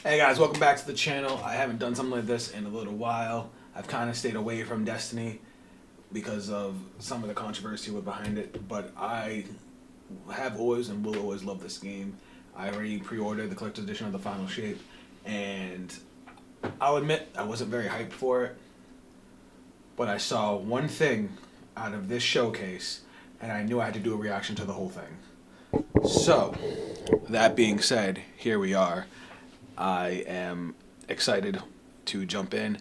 Hey guys, welcome back to the channel. I haven't done something like this in a little while. I've kind of stayed away from Destiny because of some of the controversy behind it, but I have always and will always love this game. I already pre-ordered the collector's edition of the Final Shape, and I'll admit I wasn't very hyped for it, but I saw one thing out of this showcase, and I knew I had to do a reaction to the whole thing. So, that being said, here we are. I am excited to jump in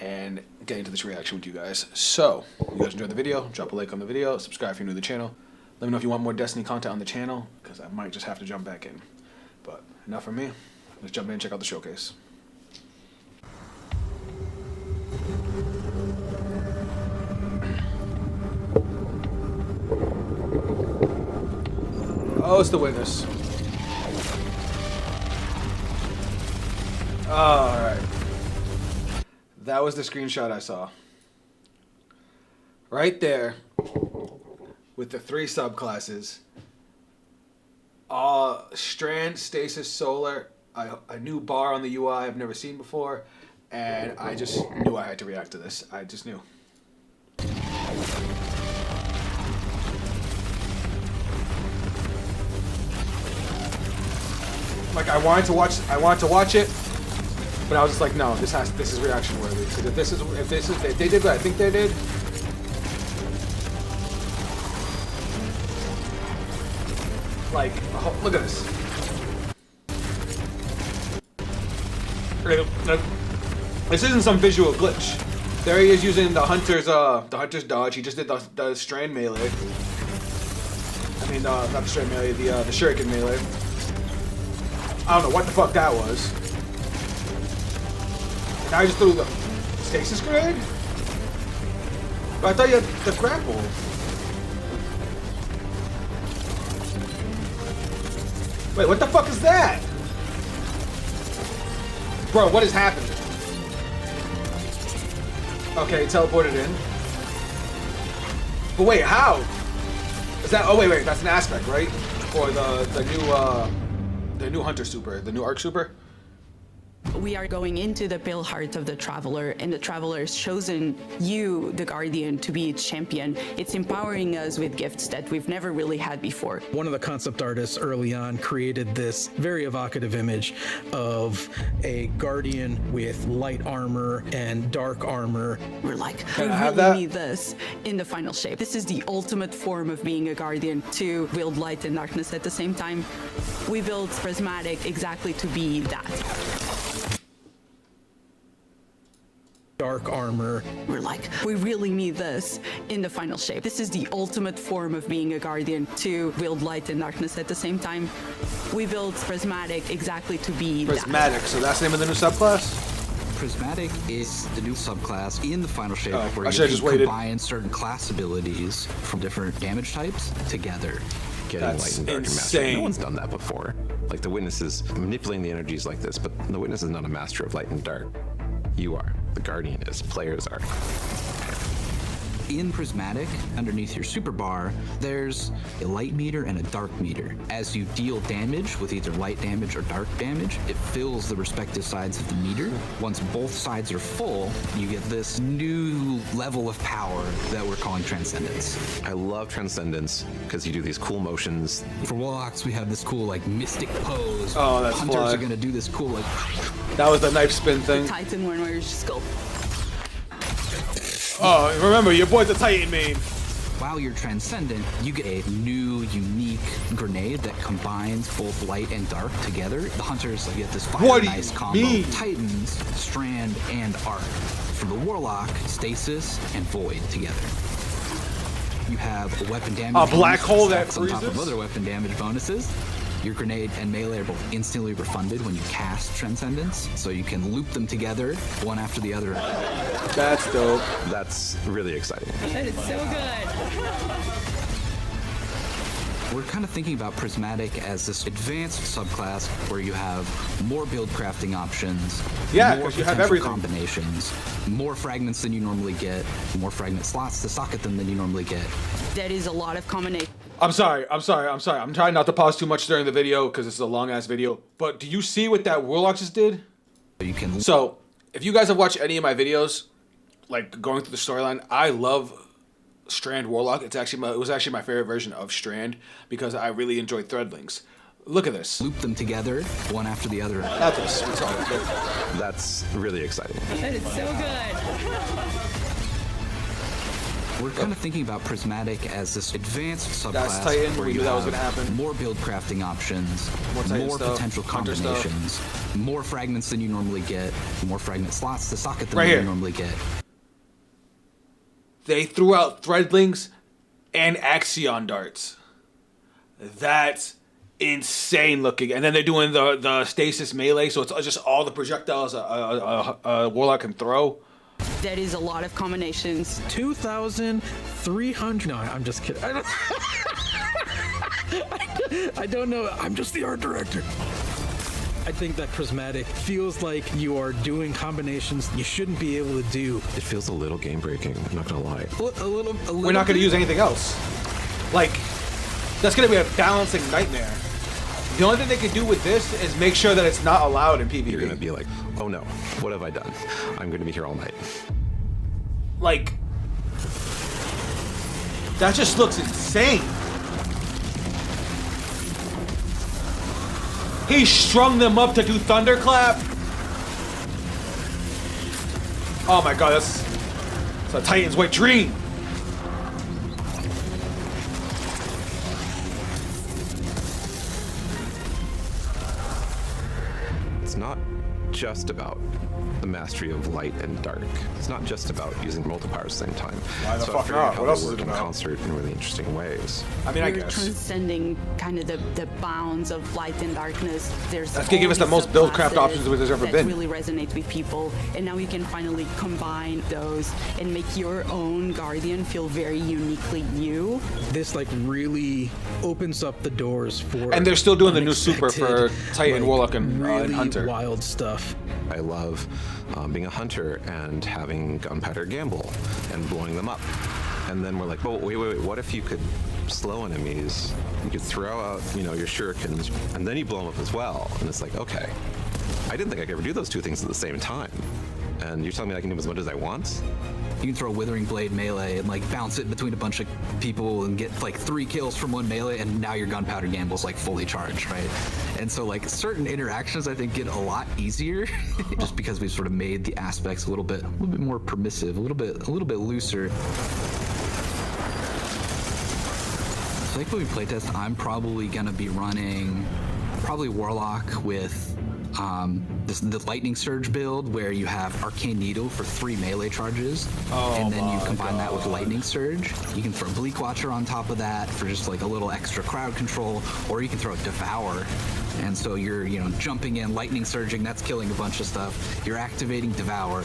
and get into this reaction with you guys. So, if you guys enjoyed the video, drop a like on the video, subscribe if you're new to the channel. Let me know if you want more Destiny content on the channel, because I might just have to jump back in. But enough from me. Let's jump in and check out the showcase. Oh, it's the witness. Alright. That was the screenshot I saw. Right there. With the 3 subclasses. Strand, Stasis, Solar. A new bar on the UI I've never seen before. And I just knew I had to react to this. I just knew. Like I wanted to watch it. But I was just like, no, this is reaction worthy. Because if they did what I think they did, like, look at this. This isn't some visual glitch. There he is using the hunter's dodge. He just did the strand melee. I mean, not the strand melee, the shuriken melee. I don't know what the fuck that was. Now I just threw the stasis grenade? But I thought you had the grapple. Wait, what the fuck is that? Bro, what is happening? Okay, teleported in. But wait, how? Is that? Oh wait, that's an aspect, right? Or the new hunter super, the new arc super. We are going into the pale heart of the Traveler, and the Traveler has chosen you, the Guardian, to be its champion. It's empowering us with gifts that we've never really had before. One of the concept artists early on created this very evocative image of a Guardian with light armor and dark armor. We're like, we really need this in the Final Shape. This is the ultimate form of being a Guardian, to wield light and darkness at the same time. We built Prismatic exactly to be that. Dark armor. We're like, we really need this in the Final Shape. This is the ultimate form of being a Guardian, to wield light and darkness at the same time. We built Prismatic exactly to be Prismatic, so that's the name of the new subclass? Prismatic is the new subclass in the Final Shape where you can combine certain class abilities from different damage types together. Getting light and dark and master. No one's done that before. Like the Witness is manipulating the energies like this, but the Witness is not a master of light and dark. You are. The Guardian is. Players are. In Prismatic, underneath your super bar, there's a light meter and a dark meter. As you deal damage with either light damage or dark damage, it fills the respective sides of the meter. Once both sides are full, you get this new level of power that we're calling Transcendence. I love Transcendence because you do these cool motions. For Warlocks, we have this cool, like, mystic pose. Oh, that's Hunters fly. are gonna do this cool, like... That was the knife spin thing. The Titan one where you're just go. Oh, remember, your boy's a Titan main. While you're Transcendent, you get a new, unique grenade that combines both light and dark together. The Hunters get this fire and ice combo. Titans, Strand, and Arc. For the Warlock, Stasis and Void together. You have a weapon damage. A black hole that on top of freezes? other weapon damage bonuses. Your grenade and melee are both instantly refunded when you cast Transcendence, so you can loop them together, one after the other. That's dope. That's really exciting. That is so good. We're kind of thinking about Prismatic as this advanced subclass where you have more build crafting options, Yeah, more because you have potential everything. combinations, more fragments than you normally get, more fragment slots to socket them than you normally get. That is a lot of combination. I'm sorry. I'm trying not to pause too much during the video because it's a long ass video. But do you see what that Warlock just did? You can. So, if you guys have watched any of my videos, like going through the storyline, I love Strand Warlock. It was actually my favorite version of Strand because I really enjoyed Threadlings. Look at this. Loop them together, one after the other. That's a sweet song. That's really exciting. That is so good. We're kind of thinking about Prismatic as this advanced subclass. That's Titan. Where We you knew that was have going to happen. more build crafting options, More Titan more stuff, potential Hunter stuff. combinations, more fragments than you normally get, more fragment slots to socket than Right you here. normally get. They threw out Threadlings and Axion darts. That's insane looking. And then they're doing the stasis melee, so it's just all the projectiles a Warlock can throw. That is a lot of combinations. 2,300. No, I'm just kidding. I don't know. I'm just the art director. I think that Prismatic feels like you are doing combinations you shouldn't be able to do. It feels a little game breaking. I'm not gonna lie. A little We're not going to use anything else. Like, that's going to be a balancing nightmare. The only thing they can do with this is make sure that it's not allowed in PvP. You're gonna be like, oh no, what have I done? I'm gonna be here all night. Like, that just looks insane. He strung them up to do Thunderclap. Oh my god, that's a Titan's wet dream. It's not just about the mastery of light and dark. It's not just about using multipliers at the same time. Why the So fuck figuring out not? how What they else is work it in about? concert in really interesting ways. I mean, I You're guess. transcending kind of the bounds of light and darkness. There's That's gonna give all us the these most build craft subclasses options there's ever that been. really resonate with people, and now you can finally combine those and make your own Guardian feel very uniquely you. This like really opens up the doors for. And they're still doing the new super for unexpected, Titan, Warlock, and really Hunter. wild stuff. I love being a hunter and having gunpowder gamble and blowing them up. And then we're like, oh, wait, what if you could slow enemies? You could throw out, your shurikens, and then you blow them up as well. And it's like, okay, I didn't think I could ever do those two things at the same time. And you're telling me I can do as much as I want? You can throw a Withering Blade melee and like bounce it between a bunch of people and get like 3 kills from one melee, and now your gunpowder gamble's like fully charged, right? And so like certain interactions I think get a lot easier just because we've sort of made the aspects a little bit more permissive, a little bit looser. So like when we playtest, I'm probably gonna be running Warlock with the Lightning Surge build where you have Arcane Needle for 3 melee charges, and then you combine that with Lightning Surge. You can throw Bleak Watcher on top of that for just like a little extra crowd control, or you can throw Devour. And so you're, jumping in, lightning surging, that's killing a bunch of stuff. You're activating Devour.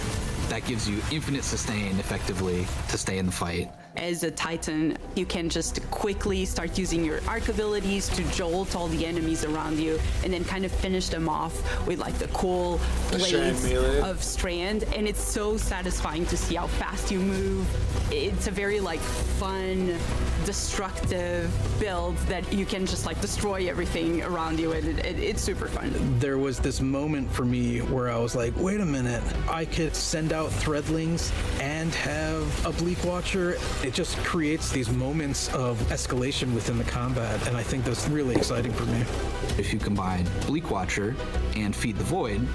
That gives you infinite sustain effectively to stay in the fight. As a Titan, you can just quickly start using your arc abilities to jolt all the enemies around you, and then kind of finish them off with like the cool Strand blades melee. of Strand. And it's so satisfying to see how fast you move. It's a very like fun, destructive build that you can just like destroy everything around you, and it's super fun. There was this moment for me where I was like, wait a minute, I could send out Threadlings and have a Bleak Watcher. It just creates these moments of escalation within the combat, and I think that's really exciting for me. If you combine Bleak Watcher and Feed the Void,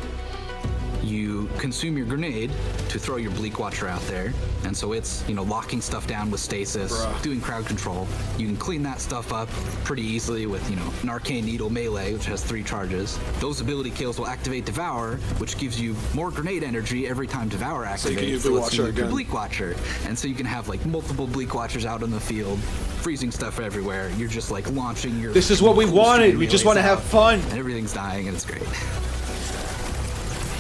you consume your grenade to throw your Bleak Watcher out there, and so it's locking stuff down with stasis, doing crowd control. You can clean that stuff up pretty easily with an Arcane Needle melee, which has 3 charges. Those ability kills will activate Devour, which gives you more grenade energy every time Devour activates. So you can use Bleak lets you Watcher loop your again. Bleak Watcher, and so you can have like multiple Bleak Watchers out in the field, freezing stuff everywhere. You're just like launching your. This is what we cool wanted. stream We just melees want to have out, fun. and everything's dying, and it's great.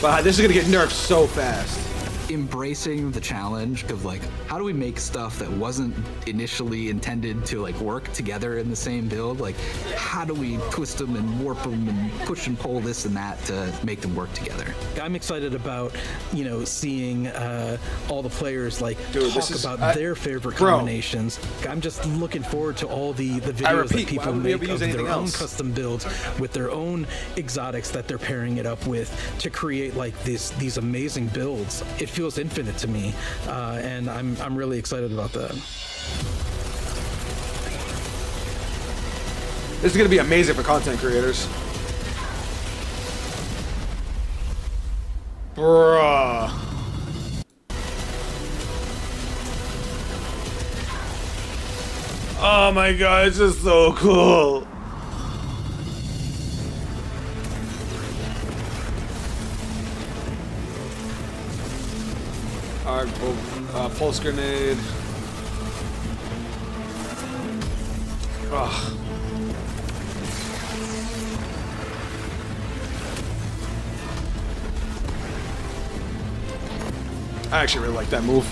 But this is gonna get nerfed so fast. embracing the challenge of like, how do we make stuff that wasn't initially intended to like work together in the same build? Like, how do we twist them and warp them and push and pull this and that to make them work together? I'm excited about, seeing all the players like Dude, talk about their favorite combinations. I'm just looking forward to all the videos that people make of their own custom builds with their own exotics that they're pairing it up with to create like these amazing builds. It feels infinite to me, and I'm really excited about that. This is going to be amazing for content creators. Bruh. Oh my god, it's just so cool. Alright, pulse grenade. Ugh. I actually really like that move.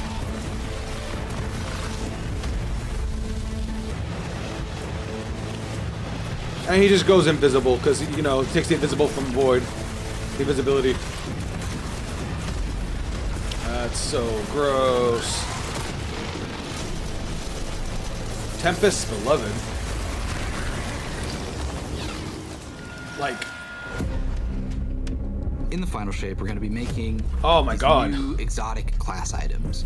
And he just goes invisible because, it takes the invisible from void. The invisibility. That's so gross. Tempest Beloved. Like. In the final shape, we're going to be making new exotic class items.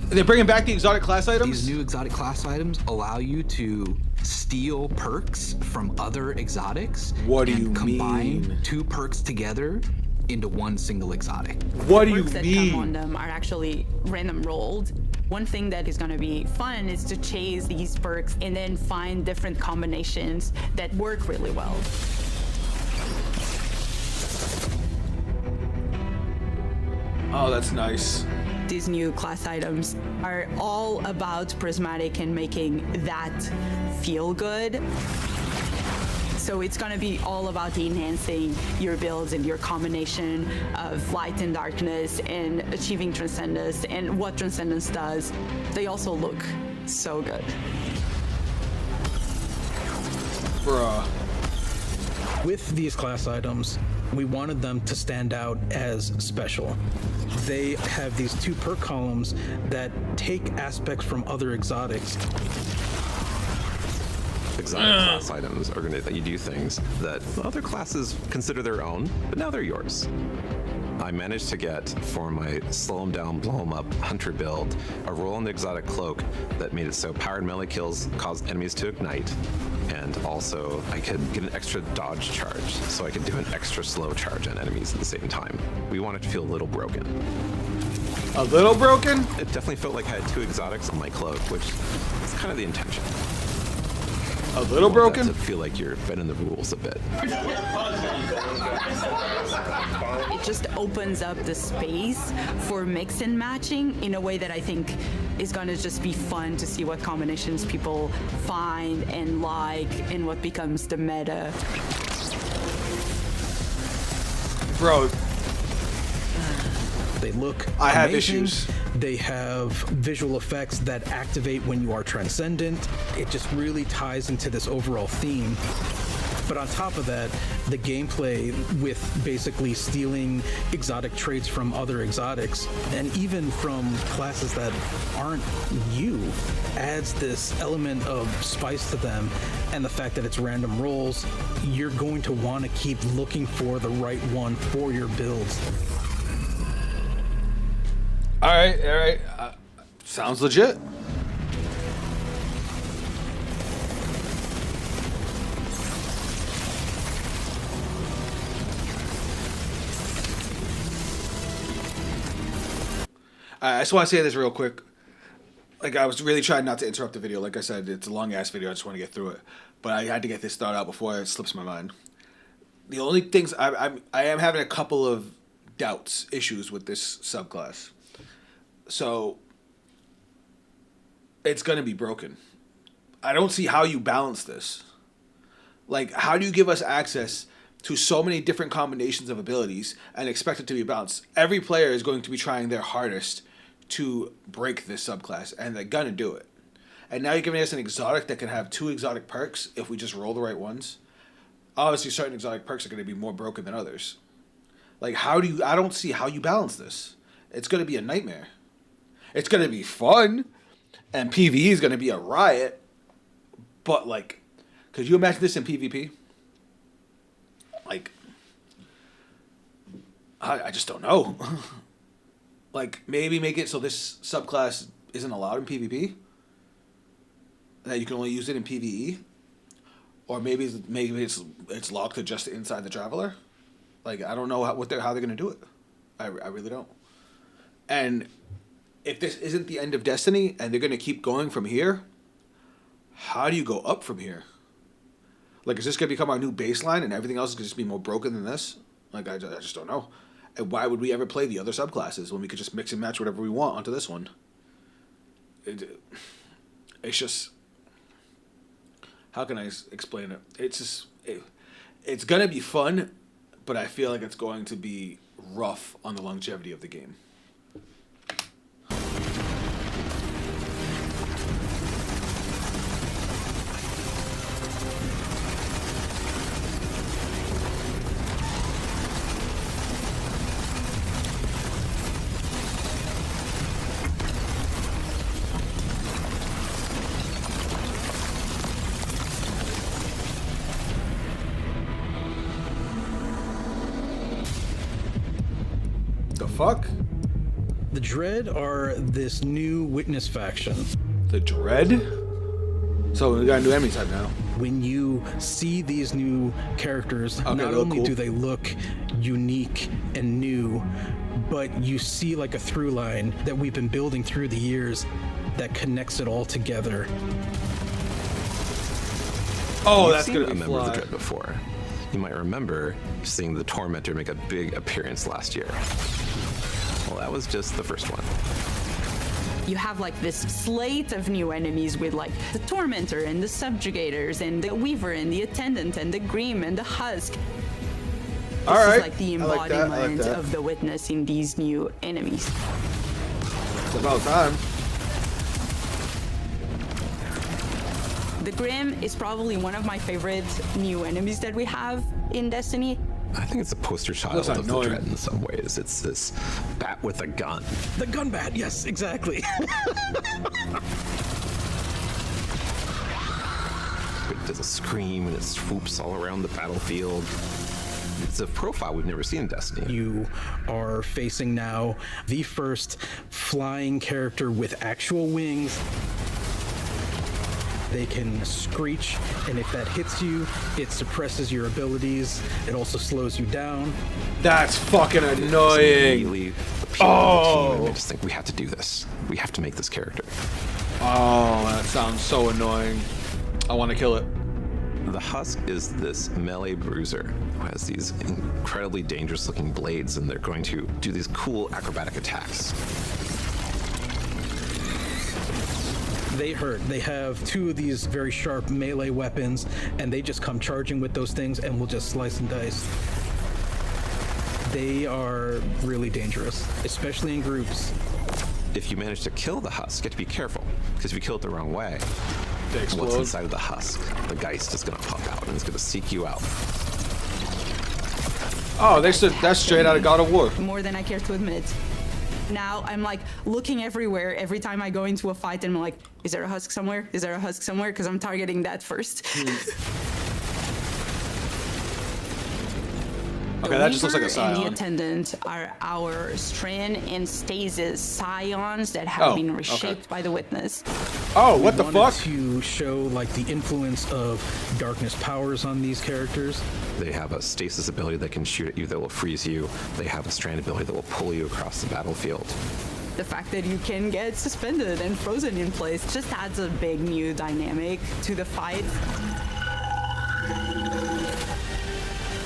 They're bringing back the exotic class items? These new exotic class items allow you to steal perks from other exotics. What do you mean? Combine 2 perks together into one single exotic. What do you perks that mean? come on them are actually random rolled. One thing that is going to be fun is to chase these perks and then find different combinations that work really well. Oh, that's nice. These new class items are all about prismatic and making that feel good. So it's going to be all about enhancing your builds and your combination of light and darkness and achieving transcendence and what transcendence does. They also look so good. Bruh. With these class items, we wanted them to stand out as special. They have these 2 perk columns that take aspects from other exotics. Exotic class items are going to let you do things that other classes consider their own, but now they're yours. I managed to get, for my slow 'em down, blow 'em up hunter build, a roll on the exotic cloak that made it so powered melee kills caused enemies to ignite, and also I could get an extra dodge charge, so I could do an extra slow charge on enemies at the same time. We want it to feel a little broken. A little broken? It definitely felt like I had 2 exotics on my cloak, which is kind of the intention. A little broken? To feel like you're bending the rules a bit. It just opens up the space for mix and matching in a way that I think is going to just be fun to see what combinations people find and like and what becomes the meta. Bro, They look I have amazing. issues. They have visual effects that activate when you are transcendent. It just really ties into this overall theme. But on top of that, the gameplay with basically stealing exotic traits from other exotics, and even from classes that aren't you, adds this element of spice to them. And the fact that it's random rolls, you're going to want to keep looking for the right one for your builds. All right. Sounds legit. I just want to say this real quick. Like, I was really trying not to interrupt the video. Like I said, it's a long-ass video. I just want to get through it. But I had to get this thought out before it slips my mind. The only things I am having a couple of doubts, issues with this subclass. So, it's going to be broken. I don't see how you balance this. Like, how do you give us access to so many different combinations of abilities and expect it to be balanced. Every player is going to be trying their hardest to break this subclass, and they're gonna do it. And now you're giving us an exotic that can have 2 exotic perks if we just roll the right ones. Obviously, certain exotic perks are going to be more broken than others. Like, I don't see how you balance this. It's going to be a nightmare. It's going to be fun, and PvE is going to be a riot. But, like, could you imagine this in PvP? Like, I just don't know. Like, maybe make it so this subclass isn't allowed in PvP? That you can only use it in PvE? Or maybe it's locked to just inside the Traveler? Like, I don't know how they're going to do it. I really don't. And if this isn't the end of Destiny and they're going to keep going from here, how do you go up from here? Like, is this going to become our new baseline and everything else is going to just be more broken than this? Like, I just don't know. And why would we ever play the other subclasses when we could just mix and match whatever we want onto this one? It's just... How can I explain it? It's just... It's going to be fun, but I feel like it's going to be rough on the longevity of the game. Fuck? The Dread are this new witness faction. The Dread? So we got a new enemy type now. When you see these new characters, not only do they look unique and new, but you see like a through line that we've been building through the years that connects it all together. Oh, that's good. I've seen a member of the Dread before. You might remember seeing the Tormentor make a big appearance last year. Well, that was just the first one. You have like this slate of new enemies with like the Tormentor and the Subjugators and the Weaver and the Attendant and the Grim and the Husk. This is like the embodiment of the Witness in these new enemies. It's about time. The Grim is probably one of my favorite new enemies that we have in Destiny. I think it's a poster child of the Dread in some ways. It's this bat with a gun. The gun bat, yes, exactly. It does a scream and it swoops all around the battlefield. It's a profile we've never seen in Destiny. You are facing now the first flying character with actual wings. They can screech, and if that hits you, it suppresses your abilities. It also slows you down. That's fucking annoying. Oh! I just think we have to do this. We have to make this character. Oh, that sounds so annoying. I want to kill it. The Husk is this melee bruiser who has these incredibly dangerous-looking blades, and they're going to do these cool acrobatic attacks. They hurt. They have 2 of these very sharp melee weapons, and they just come charging with those things and will just slice and dice. They are really dangerous, especially in groups. If you manage to kill the Husk, you have to be careful, because if you kill it the wrong way, what's inside of the Husk? The Geist is going to pop out, and it's going to seek you out. Oh, that's straight out of God of War. More than I care to admit. Now I'm like looking everywhere every time I go into a fight, and I'm like, is there a Husk somewhere? Is there a Husk somewhere? Because I'm targeting that first. Okay, that just looks like a Scion. And the Attendant are our Strand and Stasis Scions that have been reshaped by the Witness. Oh, what the fuck? To show like the influence of darkness powers on these characters. They have a stasis ability that can shoot at you that will freeze you. They have a strand ability that will pull you across the battlefield. The fact that you can get suspended and frozen in place just adds a big new dynamic to the fight.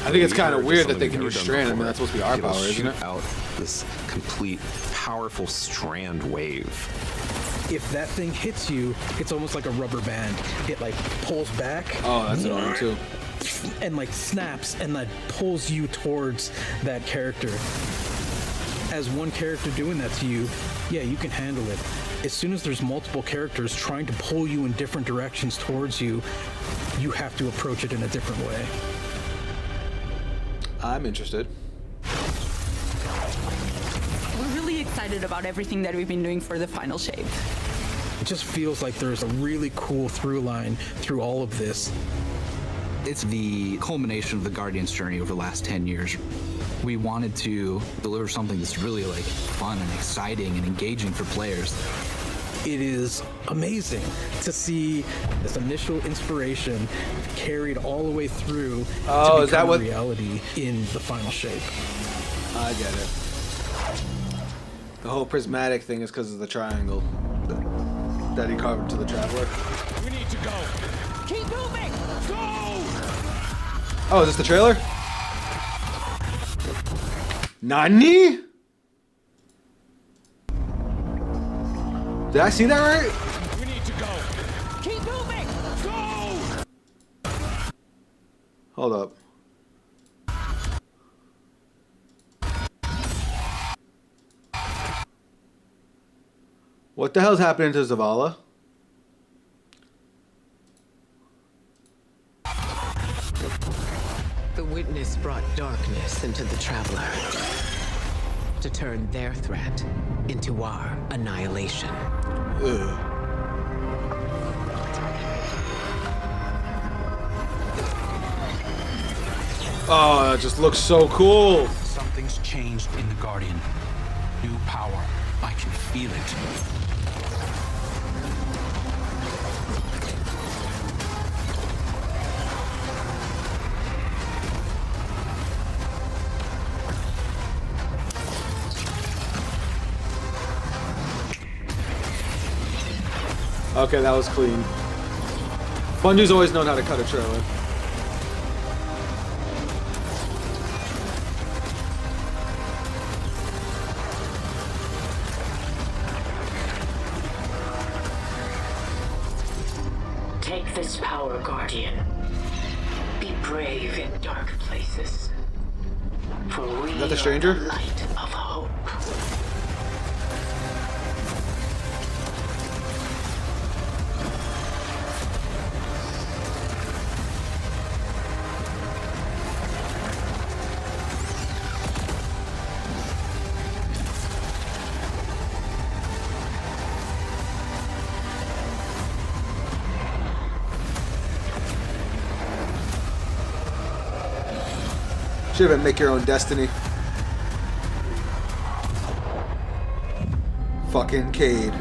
I think it's kind of weird that they can use Strand. I mean, that's supposed to be our power, isn't it? Out this complete, powerful Strand wave. If that thing hits you, it's almost like a rubber band. It like pulls back. Oh, that's annoying too. and like snaps and that pulls you towards that character. As one character doing that to you, yeah, you can handle it. As soon as there's multiple characters trying to pull you in different directions towards you, you have to approach it in a different way. I'm interested. We're really excited about everything that we've been doing for the final shape. It just feels like there's a really cool through line through all of this. It's the culmination of the Guardian's journey over the last 10 years. We wanted to deliver something that's really like fun and exciting and engaging for players. It is amazing to see this initial inspiration carried all the way through to is that become what reality in the final shape. I get it. The whole prismatic thing is because of the triangle that he carved into the Traveler. We need to go. Keep moving! Go! Oh, is this the trailer? Nani? Did I see that right? We need to go. Keep moving! Go! Hold up. What the hell's happening to Zavala? The Witness brought darkness into the Traveler to turn their threat into our annihilation. Ugh. Oh, that just looks so cool. Something's changed in the Guardian. New power. I can feel it. Okay, that was clean. Bungie's always known how to cut a trailer. Take this power, Guardian. Be brave in dark places. For we Is that the stranger? are the light of hope. Should have been make your own destiny. Fucking Cade.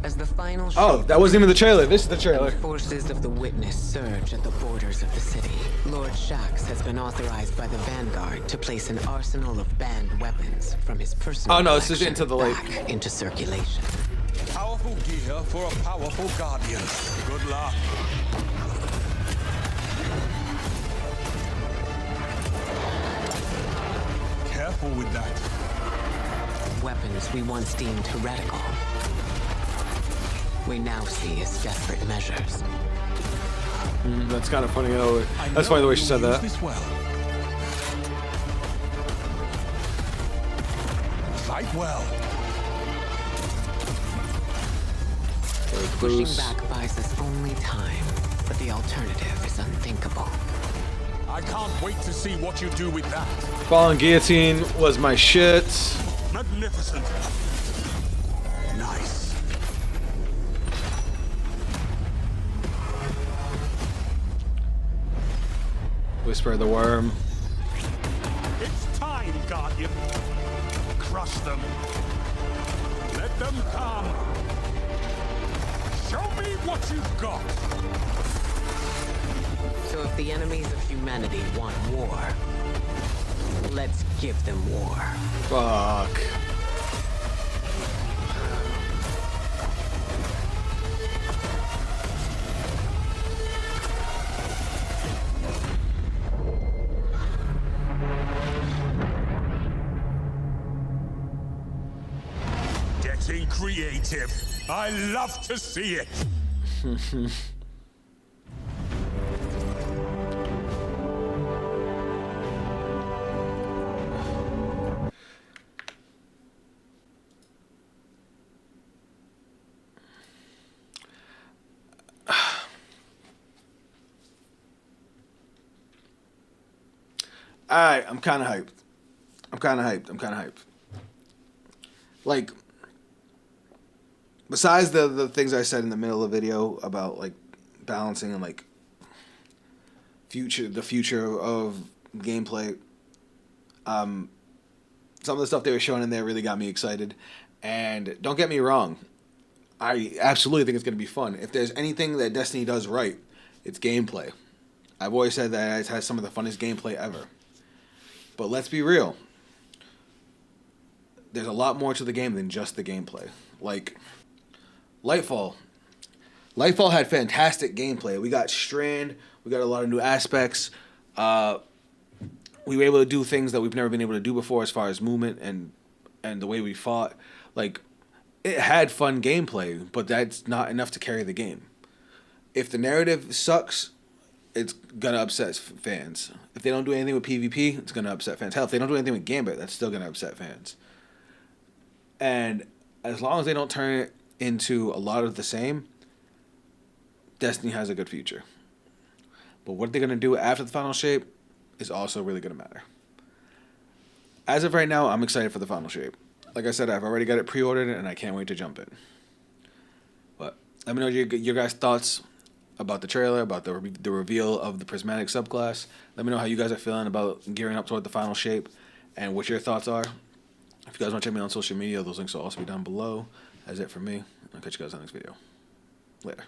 As the final Oh, that wasn't even the trailer. This is the trailer. forces of the Witness surge at the borders of the city. Lord Shax has been authorized by the Vanguard to place an arsenal of banned weapons from his personal Oh, no, this is collection Into the Lake. back into circulation. Powerful gear for a powerful Guardian. Good luck. Careful with that. Weapons we once deemed heretical, we now see as desperate measures. That's kind of funny. That's I funny the know way she said you'll use that. this well. Fight well. Pushing Bruce. back buys us only time, but the alternative is unthinkable. I can't wait to see what you do with that. Fallen Guillotine was my shit. Magnificent. Nice. Whisper of the Worm. It's time, Guardian. Crush them. Let them come. Show me what you've got. So if the enemies of humanity want war, let's give them war. Fuck. Getting creative. I love to see it. Alright, I'm kind of hyped. Like, besides the things I said in the middle of the video about, like, balancing and, like, the future of gameplay, some of the stuff they were showing in there really got me excited. And don't get me wrong, I absolutely think it's going to be fun. If there's anything that Destiny does right, it's gameplay. I've always said that it has some of the funnest gameplay ever. But let's be real. There's a lot more to the game than just the gameplay. Like, Lightfall. Lightfall had fantastic gameplay. We got Strand. We got a lot of new aspects. We were able to do things that we've never been able to do before as far as movement and the way we fought. Like, it had fun gameplay, but that's not enough to carry the game. If the narrative sucks, it's gonna upset fans. If they don't do anything with PvP, it's gonna upset fans. Hell, if they don't do anything with Gambit, that's still gonna upset fans. And as long as they don't turn it into a lot of the same, Destiny has a good future. But what they're gonna do after the final shape is also really gonna matter. As of right now, I'm excited for the final shape. Like I said, I've already got it pre-ordered, and I can't wait to jump in. But let me know your guys' thoughts about the trailer, about the reveal of the prismatic subclass. Let me know how you guys are feeling about gearing up toward the final shape and what your thoughts are. If you guys want to check me out on social media, those links will also be down below. That's it for me. I'll catch you guys on the next video. Later.